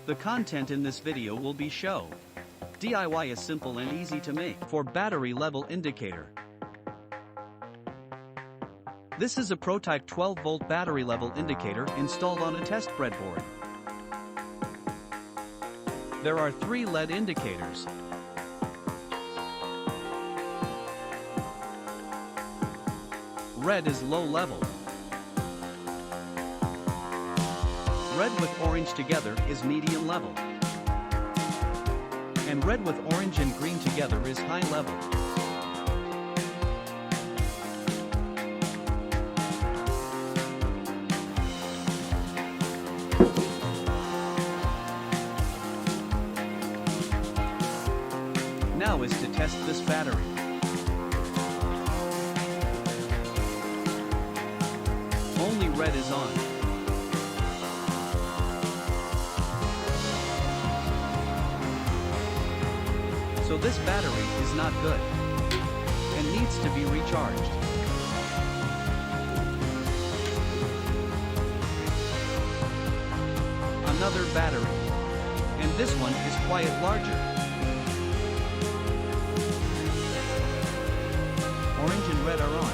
The content in this video will be show. DIY is simple and easy to make. For battery level indicator. This is a prototype 12-volt battery level indicator installed on a test breadboard. There are 3 LED indicators. Red is low level. Red with orange together is medium level. And red with orange and green together is high level. Now is to test this battery. Only red is on. So this battery is not good and needs to be recharged. Another battery, and this one is quite larger. Orange and red are on.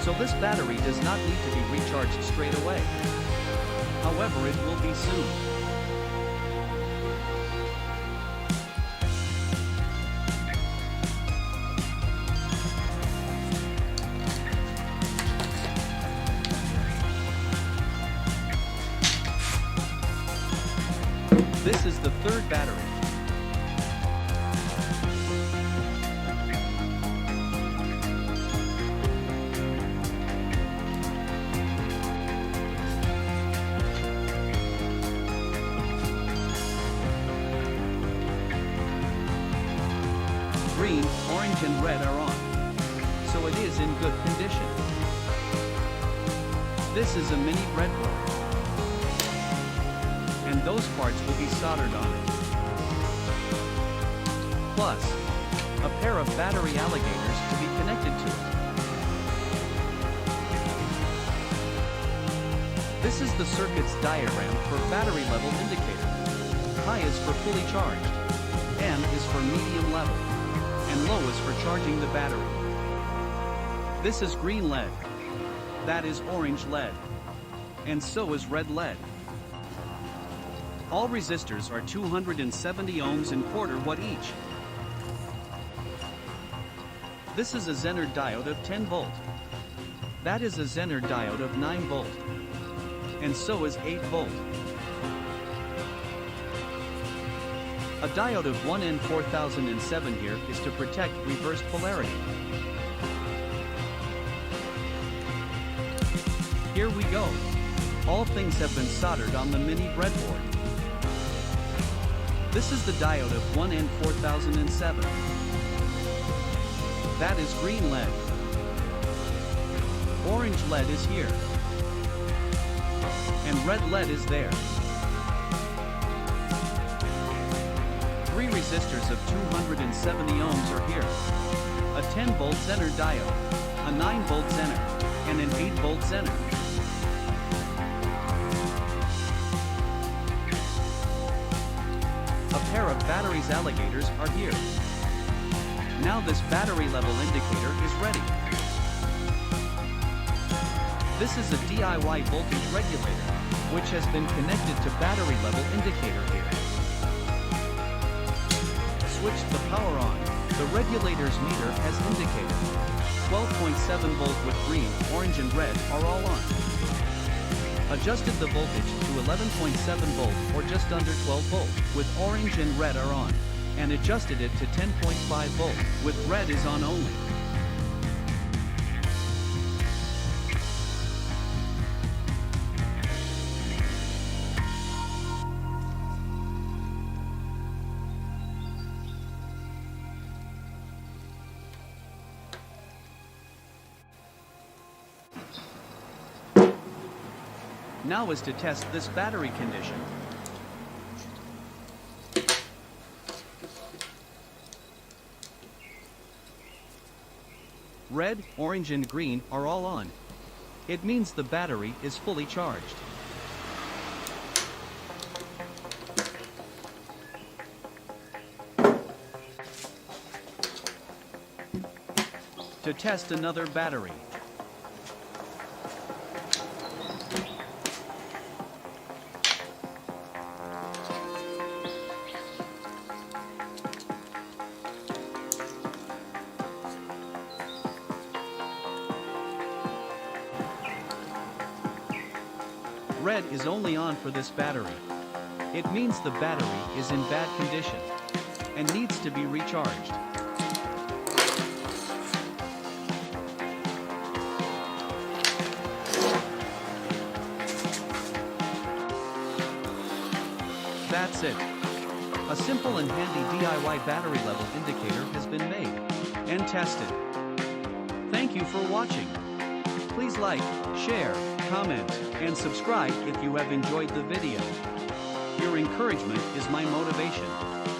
So this battery does not need to be recharged straight away. However, it will be soon. This is the third battery. Green, orange and red are on, so it is in good condition. This is a mini breadboard, and those parts will be soldered on it. Plus, a pair of battery alligators to be connected to it. This is the circuit's diagram for battery level indicator. High is for fully charged, M is for medium level, and low is for charging the battery. This is green LED. That is orange LED. And so is red LED. All resistors are 270 ohms and quarter watt each. This is a Zener diode of 10 volt. That is a Zener diode of 9 volt. And so is 8 volt. A diode of 1N4007 here is to protect reverse polarity. Here we go. All things have been soldered on the mini breadboard. This is the diode of 1N4007. That is green LED. Orange LED is here. And red LED is there. 3 resistors of 270 ohms are here. A 10 volt Zener diode, a 9 volt Zener, and an 8 volt Zener. A pair of batteries alligators are here. Now this battery level indicator is ready. This is a DIY voltage regulator, which has been connected to battery level indicator here. Switched the power on, the regulator's meter has indicated 12.7 volt with green, orange and red are all on. Adjusted the voltage to 11.7 volt or just under 12 volt, with orange and red are on, and adjusted it to 10.5 volt, with red is on only. Now is to test this battery condition. Red, orange and green are all on. It means the battery is fully charged. to test another battery. Red is only on for this battery. It means the battery is in bad condition and needs to be recharged. That's it. A simple and handy DIY battery level indicator has been made and tested. Thank you for watching. Please like, share, comment, and subscribe if you have enjoyed the video. Your encouragement is my motivation.